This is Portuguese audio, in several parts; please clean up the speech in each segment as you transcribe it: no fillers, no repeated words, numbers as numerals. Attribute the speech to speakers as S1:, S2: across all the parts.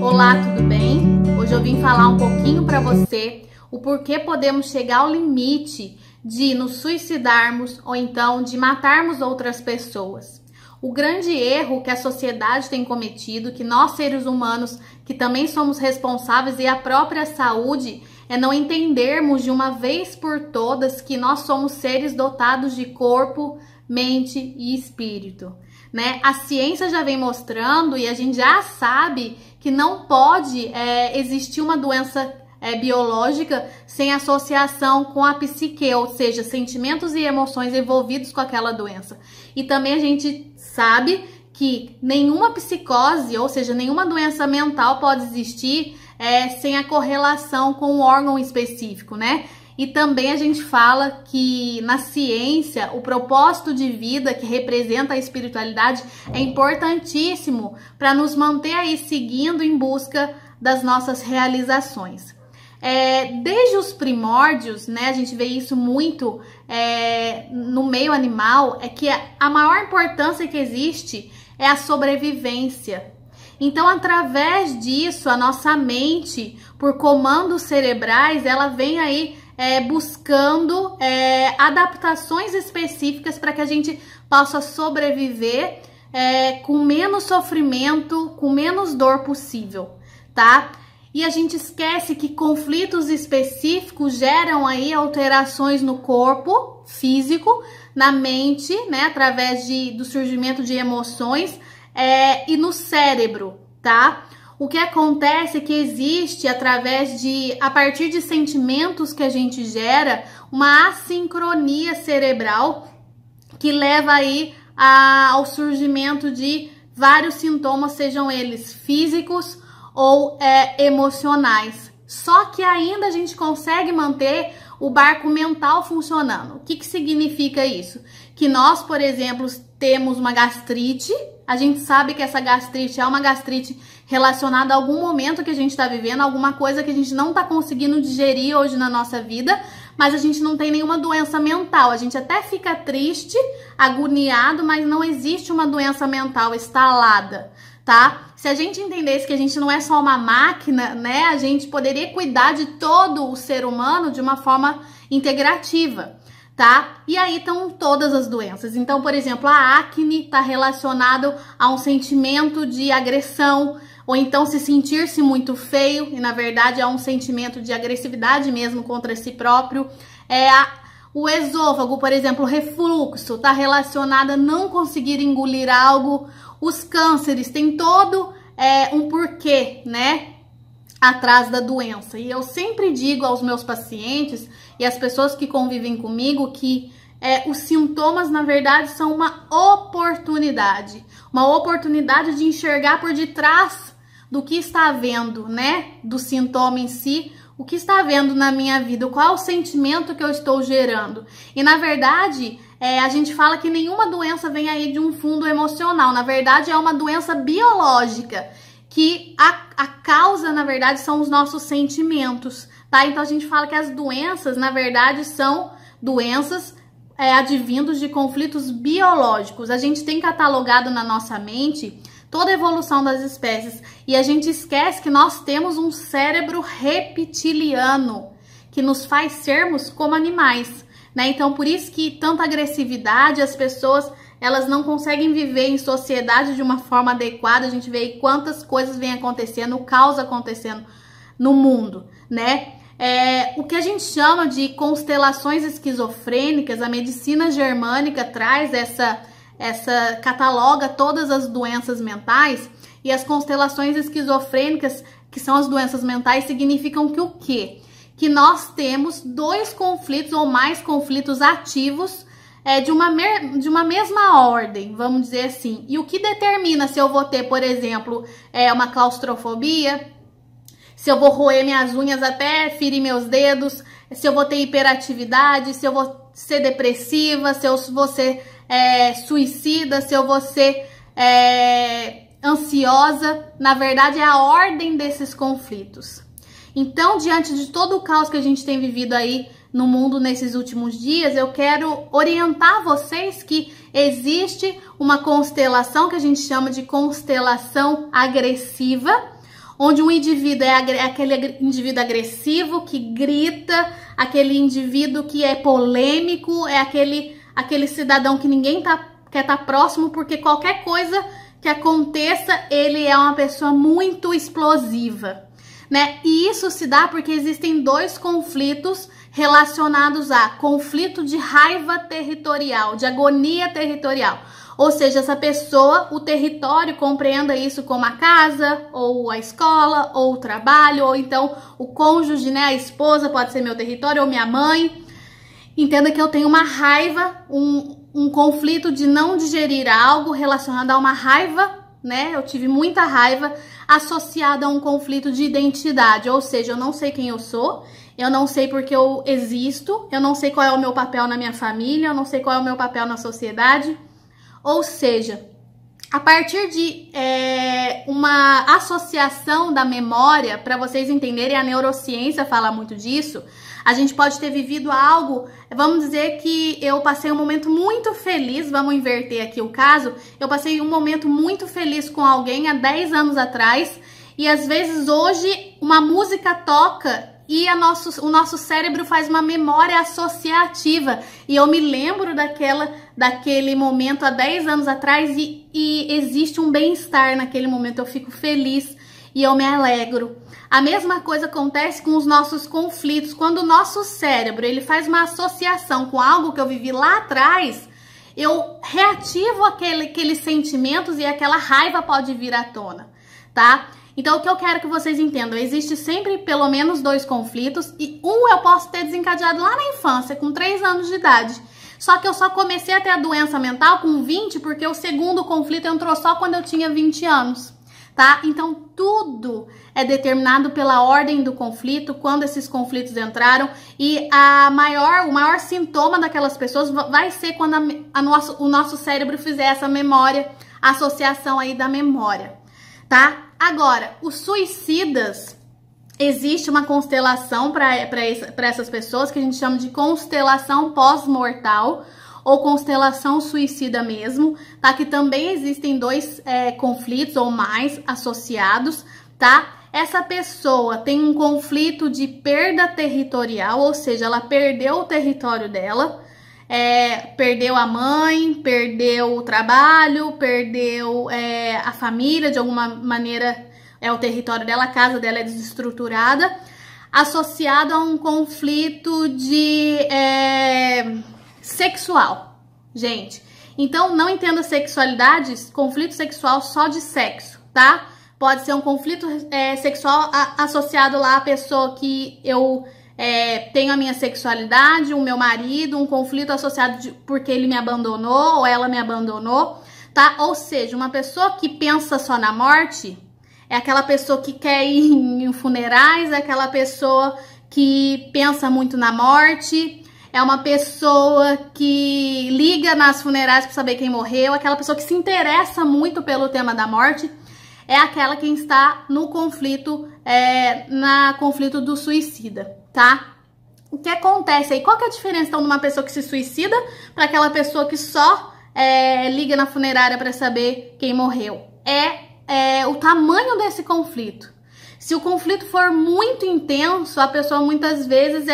S1: Olá, tudo bem? Hoje eu vim falar um pouquinho para você o porquê podemos chegar ao limite de nos suicidarmos ou então de matarmos outras pessoas. O grande erro que a sociedade tem cometido, que nós seres humanos, que também somos responsáveis, e a própria saúde, é não entendermos de uma vez por todas que nós somos seres dotados de corpo, mente e espírito, né? A ciência já vem mostrando e a gente já sabe que não pode existir uma doença biológica sem associação com a psique, ou seja, sentimentos e emoções envolvidos com aquela doença. E também a gente sabe que nenhuma psicose, ou seja, nenhuma doença mental pode existir sem a correlação com um órgão específico, né? E também a gente fala que na ciência o propósito de vida, que representa a espiritualidade, é importantíssimo para nos manter aí seguindo em busca das nossas realizações. Desde os primórdios, né, a gente vê isso muito no meio animal, é que a maior importância que existe é a sobrevivência. Então, através disso, a nossa mente, por comandos cerebrais, ela vem aí buscando adaptações específicas para que a gente possa sobreviver com menos sofrimento, com menos dor possível, tá? E a gente esquece que conflitos específicos geram aí alterações no corpo físico, na mente, né, através do surgimento de emoções e no cérebro, tá? O que acontece é que existe, a partir de sentimentos que a gente gera, uma assincronia cerebral que leva aí ao surgimento de vários sintomas, sejam eles físicos ou emocionais. Só que ainda a gente consegue manter o barco mental funcionando. O que significa isso? Que nós, por exemplo, temos uma gastrite, a gente sabe que essa gastrite é uma gastrite relacionada a algum momento que a gente está vivendo, alguma coisa que a gente não está conseguindo digerir hoje na nossa vida, mas a gente não tem nenhuma doença mental. A gente até fica triste, agoniado, mas não existe uma doença mental instalada, tá? Se a gente entendesse que a gente não é só uma máquina, né, a gente poderia cuidar de todo o ser humano de uma forma integrativa, tá? E aí estão todas as doenças. Então, por exemplo, a acne está relacionado a um sentimento de agressão, ou então se sentir-se muito feio, e na verdade é um sentimento de agressividade mesmo contra si próprio. O esôfago, por exemplo, o refluxo, está relacionado a não conseguir engolir algo. Os cânceres têm todo um porquê, né, atrás da doença. E eu sempre digo aos meus pacientes e às pessoas que convivem comigo que os sintomas, na verdade, são uma oportunidade de enxergar por detrás do que está havendo, né, do sintoma em si, o que está havendo na minha vida, qual é o sentimento que eu estou gerando. E na verdade, a gente fala que nenhuma doença vem aí de um fundo emocional, na verdade é uma doença biológica, que a causa, na verdade, são os nossos sentimentos, tá? Então a gente fala que as doenças, na verdade, são doenças advindos de conflitos biológicos. A gente tem catalogado na nossa mente toda a evolução das espécies e a gente esquece que nós temos um cérebro reptiliano que nos faz sermos como animais, né? Então, por isso que tanta agressividade, as pessoas, elas não conseguem viver em sociedade de uma forma adequada. A gente vê aí quantas coisas vem acontecendo, o caos acontecendo no mundo, né? O que a gente chama de constelações esquizofrênicas, a medicina germânica traz cataloga todas as doenças mentais, e as constelações esquizofrênicas, que são as doenças mentais, significam que o quê? Que nós temos dois conflitos ou mais conflitos ativos de uma mesma ordem, vamos dizer assim. E o que determina se eu vou ter, por exemplo, uma claustrofobia, se eu vou roer minhas unhas até ferir meus dedos, se eu vou ter hiperatividade, se eu vou ser depressiva, se eu vou ser suicida, se eu vou ser ansiosa. Na verdade, é a ordem desses conflitos. Então, diante de todo o caos que a gente tem vivido aí no mundo nesses últimos dias, eu quero orientar vocês que existe uma constelação que a gente chama de constelação agressiva, onde um indivíduo é aquele indivíduo agressivo que grita, aquele indivíduo que é polêmico, é aquele cidadão que ninguém quer estar próximo, porque qualquer coisa que aconteça, ele é uma pessoa muito explosiva, né? E isso se dá porque existem dois conflitos relacionados a conflito de raiva territorial, de agonia territorial. Ou seja, essa pessoa, o território, compreenda isso como a casa, ou a escola, ou o trabalho, ou então o cônjuge, né? A esposa pode ser meu território, ou minha mãe. Entenda que eu tenho uma raiva, um conflito de não digerir algo relacionado a uma raiva, né? Eu tive muita raiva associada a um conflito de identidade, ou seja, eu não sei quem eu sou, eu não sei porque eu existo, eu não sei qual é o meu papel na minha família, eu não sei qual é o meu papel na sociedade. Ou seja, a partir de uma associação da memória, para vocês entenderem, a neurociência fala muito disso, a gente pode ter vivido algo, vamos dizer que eu passei um momento muito feliz, vamos inverter aqui o caso, eu passei um momento muito feliz com alguém há 10 anos atrás, e às vezes hoje uma música toca e o nosso cérebro faz uma memória associativa, e eu me lembro daquele momento há 10 anos atrás e existe um bem-estar naquele momento, eu fico feliz e eu me alegro. A mesma coisa acontece com os nossos conflitos. Quando o nosso cérebro ele faz uma associação com algo que eu vivi lá atrás, eu reativo aqueles sentimentos e aquela raiva pode vir à tona, tá? Então, o que eu quero que vocês entendam, existe sempre pelo menos 2 conflitos, e um eu posso ter desencadeado lá na infância, com 3 anos de idade. Só que eu só comecei a ter a doença mental com 20, porque o segundo conflito entrou só quando eu tinha 20 anos, tá? Então, tudo é determinado pela ordem do conflito, quando esses conflitos entraram, e o maior sintoma daquelas pessoas vai ser quando o nosso cérebro fizer essa memória, associação aí da memória, tá? Agora, os suicidas, existe uma constelação para essas pessoas que a gente chama de constelação pós-mortal ou constelação suicida mesmo, tá? Que também existem 2 conflitos ou mais associados, tá? Essa pessoa tem um conflito de perda territorial, ou seja, ela perdeu o território dela, perdeu a mãe, perdeu o trabalho, perdeu a família, de alguma maneira o território dela, a casa dela é desestruturada, associado a um conflito de sexual, gente. Então, não entenda sexualidades, conflito sexual só de sexo, tá? Pode ser um conflito sexual associado lá à pessoa que eu tenho a minha sexualidade, o meu marido, um conflito associado porque ele me abandonou ou ela me abandonou, tá? Ou seja, uma pessoa que pensa só na morte é aquela pessoa que quer ir em funerais, é aquela pessoa que pensa muito na morte, é uma pessoa que liga nas funerais para saber quem morreu, aquela pessoa que se interessa muito pelo tema da morte, é aquela quem está no conflito, conflito do suicida, tá? O que acontece aí? Qual que é a diferença então de uma pessoa que se suicida para aquela pessoa que só liga na funerária para saber quem morreu? O tamanho desse conflito. Se o conflito for muito intenso, a pessoa muitas vezes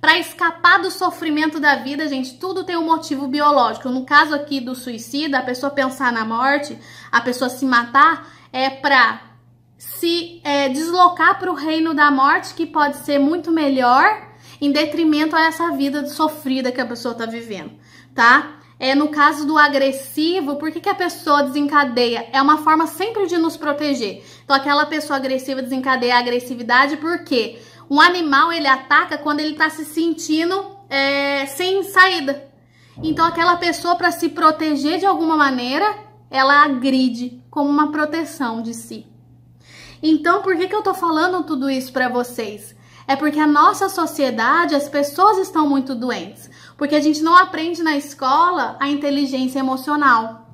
S1: para escapar do sofrimento da vida, gente, tudo tem um motivo biológico. No caso aqui do suicida, a pessoa pensar na morte, a pessoa se matar, é para se deslocar para o reino da morte, que pode ser muito melhor, em detrimento a essa vida sofrida que a pessoa está vivendo, tá? No caso do agressivo, por que a pessoa desencadeia? É uma forma sempre de nos proteger. Então, aquela pessoa agressiva desencadeia a agressividade porque um animal, ele ataca quando ele está se sentindo sem saída. Então, aquela pessoa, para se proteger de alguma maneira, ela agride como uma proteção de si. Então, por que eu tô falando tudo isso para vocês? É porque a nossa sociedade, as pessoas estão muito doentes. Porque a gente não aprende na escola a inteligência emocional.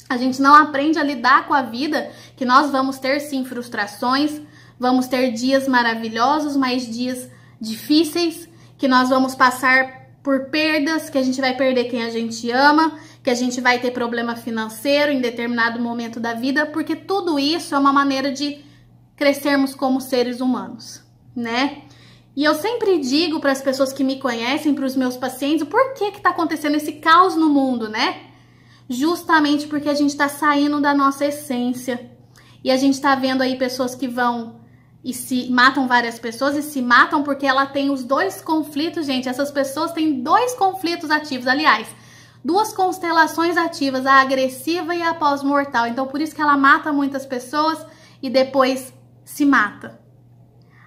S1: A gente não aprende a lidar com a vida, que nós vamos ter sim frustrações, vamos ter dias maravilhosos, mas dias difíceis, que nós vamos passar por perdas, que a gente vai perder quem a gente ama, que a gente vai ter problema financeiro em determinado momento da vida, porque tudo isso é uma maneira de crescermos como seres humanos, né? E eu sempre digo para as pessoas que me conhecem, para os meus pacientes, o porquê que tá acontecendo esse caos no mundo, né? Justamente porque a gente tá saindo da nossa essência. E a gente tá vendo aí pessoas que vão e se matam várias pessoas e se matam porque ela tem os dois conflitos, gente. Essas pessoas têm dois conflitos ativos, aliás, duas constelações ativas, a agressiva e a pós-mortal. Então, por isso que ela mata muitas pessoas e depois se mata.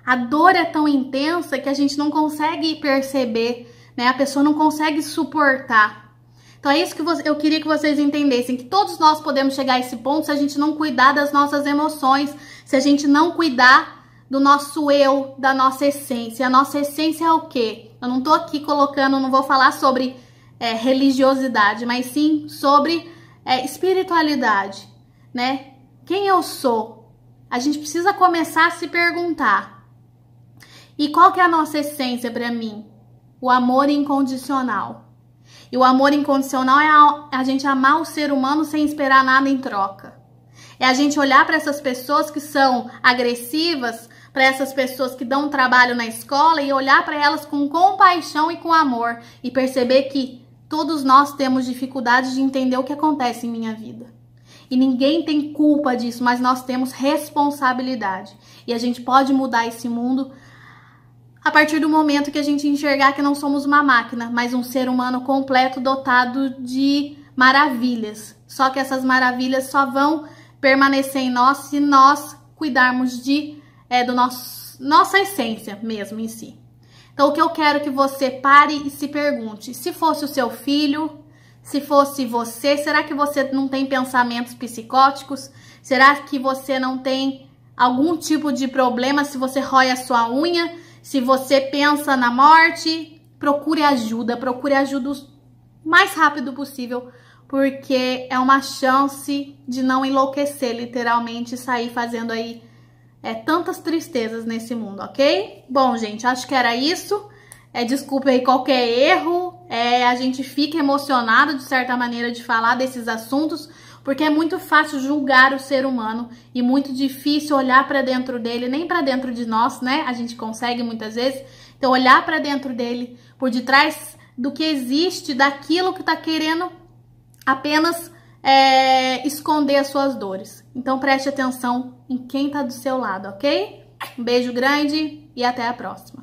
S1: A dor é tão intensa que a gente não consegue perceber, né? A pessoa não consegue suportar. Então, é isso que eu queria que vocês entendessem, que todos nós podemos chegar a esse ponto se a gente não cuidar das nossas emoções, se a gente não cuidar do nosso eu, da nossa essência. A nossa essência é o quê? Eu não tô aqui colocando, não vou falar sobre religiosidade, mas sim sobre espiritualidade, né? Quem eu sou? A gente precisa começar a se perguntar. E qual que é a nossa essência para mim? O amor incondicional. E o amor incondicional é a gente amar o ser humano sem esperar nada em troca. É a gente olhar para essas pessoas que são agressivas, para essas pessoas que dão trabalho na escola e olhar para elas com compaixão e com amor e perceber que todos nós temos dificuldade de entender o que acontece em minha vida. E ninguém tem culpa disso, mas nós temos responsabilidade. E a gente pode mudar esse mundo a partir do momento que a gente enxergar que não somos uma máquina, mas um ser humano completo, dotado de maravilhas. Só que essas maravilhas só vão permanecer em nós se nós cuidarmos do nossa essência mesmo em si. Então, o que eu quero que você pare e se pergunte, se fosse o seu filho, se fosse você, será que você não tem pensamentos psicóticos? Será que você não tem algum tipo de problema se você rói a sua unha? Se você pensa na morte? Procure ajuda o mais rápido possível, porque é uma chance de não enlouquecer, literalmente, sair fazendo aí tantas tristezas nesse mundo, ok? Bom, gente, acho que era isso. Desculpe aí qualquer erro. A gente fica emocionado, de certa maneira, de falar desses assuntos, porque é muito fácil julgar o ser humano e muito difícil olhar para dentro dele, nem para dentro de nós, né? A gente consegue muitas vezes. Então, olhar para dentro dele, por detrás do que existe, daquilo que tá querendo apenas esconder as suas dores. Então, preste atenção em quem tá do seu lado, ok? Um beijo grande e até a próxima.